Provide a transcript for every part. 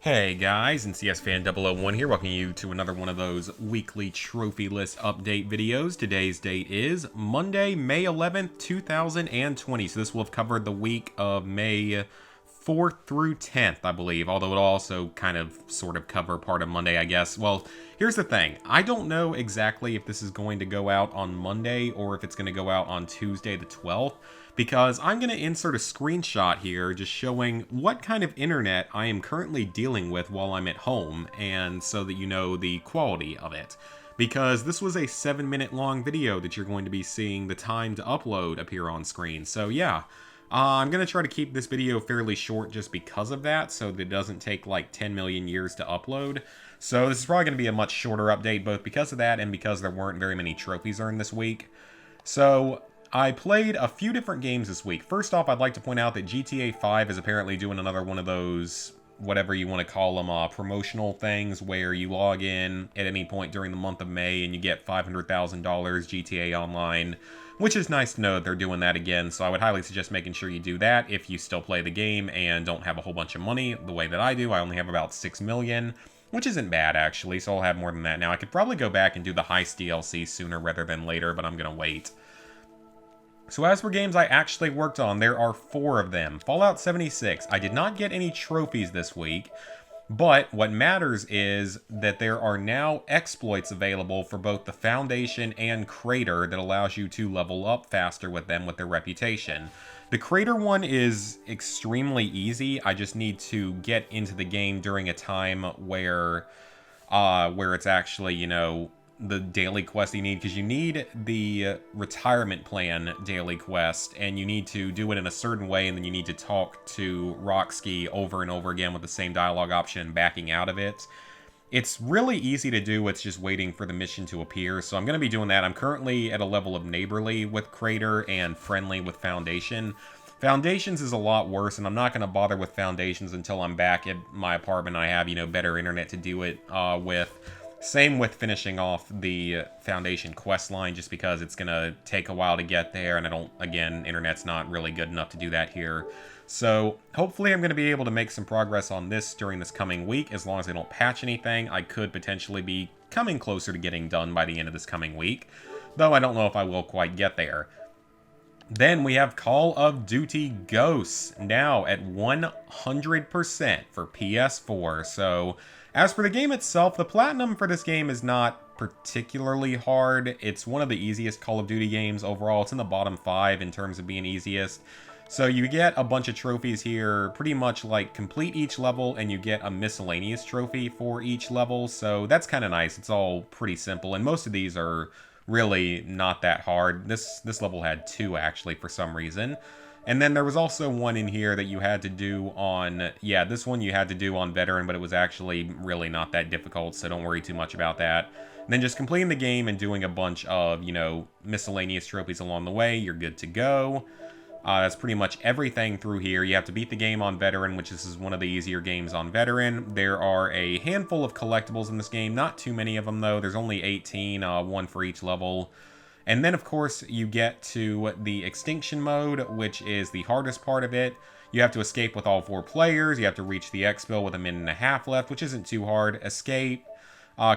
Hey guys, NCS Fan 001 here, welcoming you to another one of those weekly trophy list update videos. Today's date is Monday, May 11th, 2020. So this will have covered the week of May 4th through 10th, I believe, although it'll also kind of sort of cover part of Monday, I guess. Well, here's the thing. I don't know exactly if this is going to go out on Monday or if it's going to go out on Tuesday the 12th. Because I'm going to insert a screenshot here just showing what kind of internet I am currently dealing with while I'm at home, and so that you know the quality of it. Because this was a 7-minute long video that you're going to be seeing the time to upload appear on screen. So yeah, I'm going to try to keep this video fairly short just because of that, so that it doesn't take like 10 million years to upload. So this is probably going to be a much shorter update, both because of that and because there weren't very many trophies earned this week. So I played a few different games this week. First off, I'd like to point out that GTA 5 is apparently doing another one of those, whatever you want to call them, promotional things where you log in at any point during the month of May and you get $500,000 GTA Online, which is nice to know that they're doing that again. So I would highly suggest making sure you do that if you still play the game and don't have a whole bunch of money the way that I do. I only have about 6 million. Which isn't bad, actually, so I'll have more than that now. I could probably go back and do the Heist DLC sooner rather than later, but I'm going to wait. So as for games I actually worked on, there are 4 of them. Fallout 76. I did not get any trophies this week, but what matters is that there are now exploits available for both the Foundation and Crater that allows you to level up faster with them with their reputation. The Crater one is extremely easy. I just need to get into the game during a time where it's actually, you know, the daily quest you need, because you need the retirement plan daily quest, and you need to do it in a certain way, and then you need to talk to Rocksky over and over again with the same dialogue option and backing out of it. It's really easy to do, it's just waiting for the mission to appear, so I'm going to be doing that. I'm currently at a level of neighborly with Crater and friendly with Foundation. Foundations is a lot worse, and I'm not going to bother with Foundations until I'm back at my apartment and I have, you know, better internet to do it with. Same with finishing off the Foundation quest line, just because it's going to take a while to get there, and again, internet's not really good enough to do that here. So hopefully I'm going to be able to make some progress on this during this coming week. As long as I don't patch anything, I could potentially be coming closer to getting done by the end of this coming week, though I don't know if I will quite get there. Then we have Call of Duty Ghosts, now at 100% for PS4. So as for the game itself, the platinum for this game is not particularly hard. It's one of the easiest Call of Duty games overall. It's in the bottom 5 in terms of being easiest. So you get a bunch of trophies here, pretty much like complete each level, and you get a miscellaneous trophy for each level. So that's kind of nice. It's all pretty simple, and most of these are really not that hard. This level had 2 actually for some reason. And then there was also one in here that you had to do on, yeah, this one you had to do on Veteran, but it was actually really not that difficult, so don't worry too much about that. And then just completing the game and doing a bunch of, you know, miscellaneous trophies along the way, you're good to go. That's pretty much everything through here. You have to beat the game on Veteran, which this is one of the easier games on Veteran. There are a handful of collectibles in this game, not too many of them though. There's only 18, one for each level. And then, of course, you get to the Extinction mode, which is the hardest part of it. You have to escape with all 4 players. You have to reach the expo with a minute and a half left, which isn't too hard. Escape,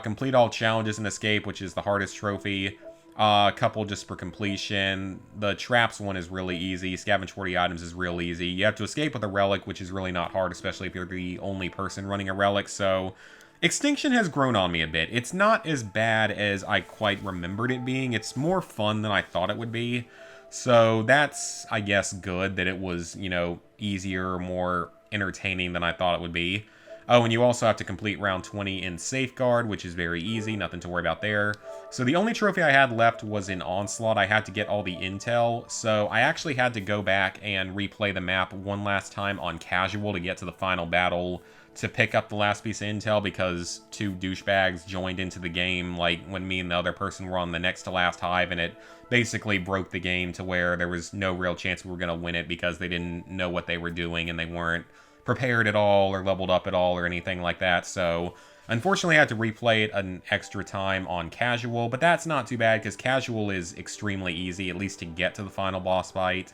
complete all challenges and escape, which is the hardest trophy. A couple just for completion. The traps one is really easy. Scavenge 40 items is real easy. You have to escape with a relic, which is really not hard, especially if you're the only person running a relic. So Extinction has grown on me a bit. It's not as bad as I quite remembered it being. It's more fun than I thought it would be. So that's, I guess, good that it was, you know, easier, more entertaining than I thought it would be. Oh, and you also have to complete round 20 in Safeguard, which is very easy, nothing to worry about there. So the only trophy I had left was in Onslaught. I had to get all the intel, so I actually had to go back and replay the map one last time on casual to get to the final battle to pick up the last piece of intel, because 2 douchebags joined into the game, like when me and the other person were on the next to last hive, and it basically broke the game to where there was no real chance we were going to win it because they didn't know what they were doing and they weren't prepared at all or leveled up at all or anything like that. So unfortunately I had to replay it an extra time on casual, but that's not too bad because casual is extremely easy, at least to get to the final boss fight.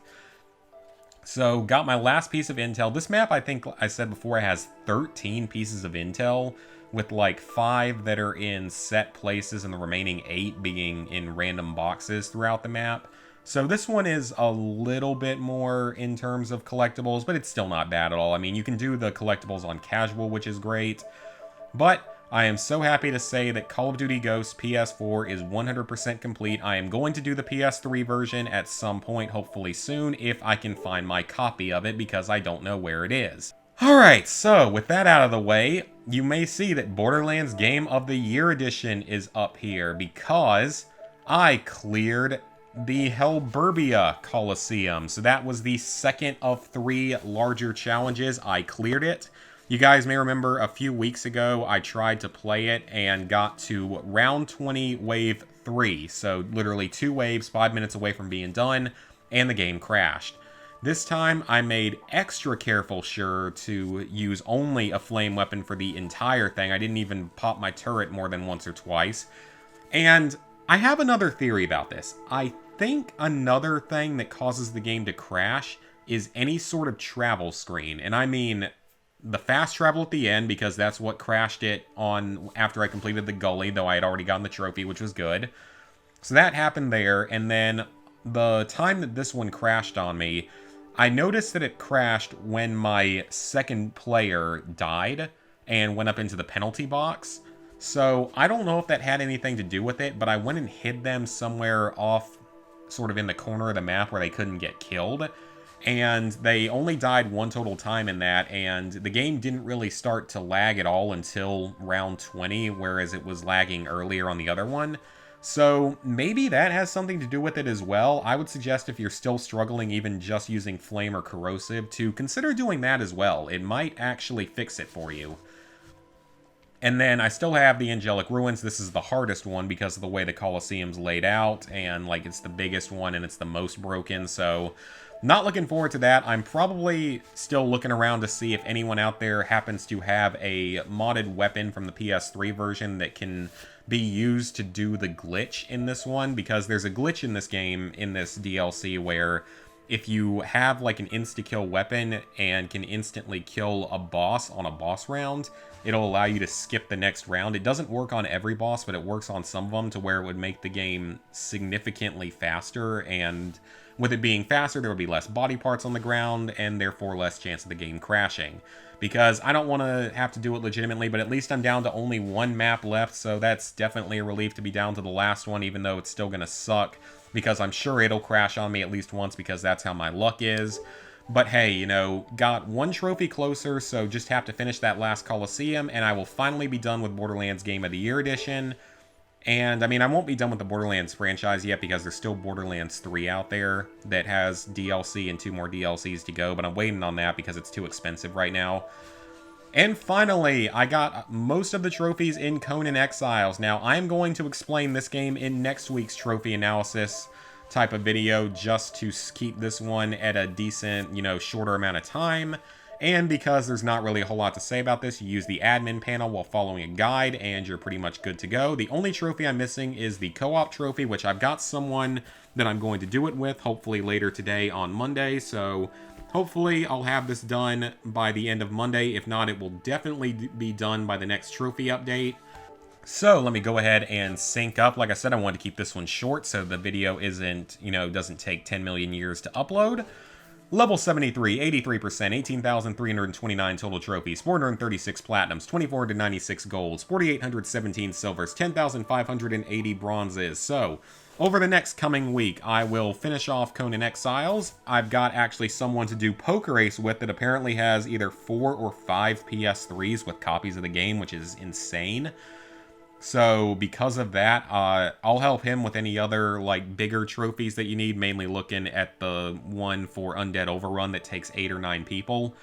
So, got my last piece of intel. This map, I think I said before, has 13 pieces of intel, with like 5 that are in set places and the remaining 8 being in random boxes throughout the map. So this one is a little bit more in terms of collectibles, but it's still not bad at all. I mean, you can do the collectibles on casual, which is great. But I am so happy to say that Call of Duty Ghosts PS4 is 100% complete. I am going to do the PS3 version at some point, hopefully soon, if I can find my copy of it, because I don't know where it is. Alright, so with that out of the way, you may see that Borderlands Game of the Year Edition is up here, because I cleared the Helburbia Coliseum. So that was the second of 3 larger challenges. I cleared it. You guys may remember a few weeks ago, I tried to play it and got to round 20, wave 3. So literally 2 waves, 5 minutes away from being done, and the game crashed. This time, I made extra careful sure to use only a flame weapon for the entire thing. I didn't even pop my turret more than once or twice. And I have another theory about this. I think another thing that causes the game to crash is any sort of travel screen. And I mean the fast travel at the end, because that's what crashed it on after I completed the gully, though I had already gotten the trophy, which was good. So that happened there, and then the time that this one crashed on me, I noticed that it crashed when my second player died and went up into the penalty box. So I don't know if that had anything to do with it, but I went and hid them somewhere off sort of in the corner of the map where they couldn't get killed. And they only died one total time in that, and the game didn't really start to lag at all until round 20, whereas it was lagging earlier on the other one. So maybe that has something to do with it as well. I would suggest if you're still struggling even just using flame or corrosive to consider doing that as well. It might actually fix it for you. And then I still have the Angelic Ruins. This is the hardest one because of the way the Colosseum's laid out, and like it's the biggest one and it's the most broken, so not looking forward to that. I'm probably still looking around to see if anyone out there happens to have a modded weapon from the PS3 version that can be used to do the glitch in this one, because there's a glitch in this game, in this DLC, where if you have like an insta-kill weapon and can instantly kill a boss on a boss round, it'll allow you to skip the next round. It doesn't work on every boss, but it works on some of them to where it would make the game significantly faster, and with it being faster, there would be less body parts on the ground, and therefore less chance of the game crashing. Because I don't want to have to do it legitimately, but at least I'm down to only one map left, so that's definitely a relief to be down to the last one, even though it's still going to suck, because I'm sure it'll crash on me at least once, because that's how my luck is. But hey, you know, got one trophy closer, so just have to finish that last Coliseum, and I will finally be done with Borderlands Game of the Year Edition. And, I mean, I won't be done with the Borderlands franchise yet, because there's still Borderlands 3 out there that has DLC and 2 more DLCs to go, but I'm waiting on that because it's too expensive right now. And finally, I got most of the trophies in Conan Exiles. Now, I'm going to explain this game in next week's trophy analysis type of video, just to keep this one at a decent, you know, shorter amount of time. And because there's not really a whole lot to say about this, you use the admin panel while following a guide, and you're pretty much good to go. The only trophy I'm missing is the co-op trophy, which I've got someone that I'm going to do it with, hopefully later today on Monday. So hopefully I'll have this done by the end of Monday. If not, it will definitely be done by the next trophy update. So let me go ahead and sync up. Like I said, I wanted to keep this one short so the video isn't, you know, doesn't take 10 million years to upload. Level 73, 83%, 18,329 total trophies, 436 platinums, 2,496 golds, 4,817 silvers, 10,580 bronzes. So, over the next coming week, I will finish off Conan Exiles. I've got actually someone to do Poker Ace with that apparently has either 4 or 5 PS3s with copies of the game, which is insane. So, because of that, I'll help him with any other, like, bigger trophies that you need, mainly looking at the one for Undead Overrun that takes 8 or 9 people.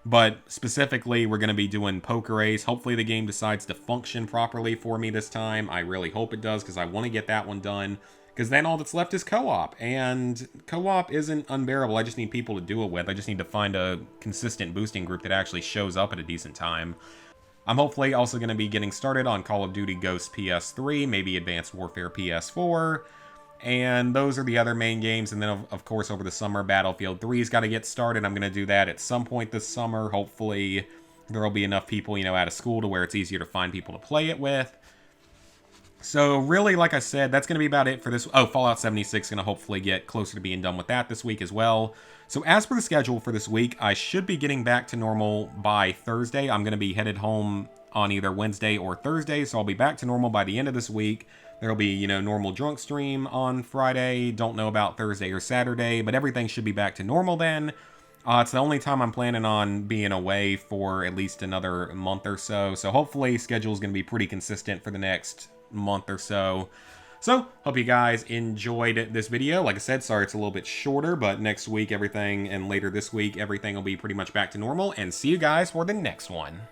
But, specifically, we're going to be doing Poker Ace. Hopefully the game decides to function properly for me this time. I really hope it does, because I want to get that one done. Because then all that's left is co-op, and co-op isn't unbearable. I just need people to do it with. I just need to find a consistent boosting group that actually shows up at a decent time. I'm hopefully also going to be getting started on Call of Duty Ghosts PS3, maybe Advanced Warfare PS4, And those are the other main games. And then, of course, over the summer, Battlefield 3's got to get started. I'm going to do that at some point this summer. Hopefully, there'll be enough people, out of school to where it's easier to find people to play it with. So, really, like I said, that's going to be about it for this. Oh, Fallout 76 is going to hopefully get closer to being done with that this week as well. So, as for the schedule for this week, I should be getting back to normal by Thursday. I'm going to be headed home on either Wednesday or Thursday, so I'll be back to normal by the end of this week. There'll be, normal drunk stream on Friday. Don't know about Thursday or Saturday, but everything should be back to normal then. It's the only time I'm planning on being away for at least another month or so. So hopefully schedule is going to be pretty consistent for the next month or so. So, hope you guys enjoyed this video. Like I said, sorry it's a little bit shorter, but next week everything, and later this week, everything will be pretty much back to normal. And see you guys for the next one.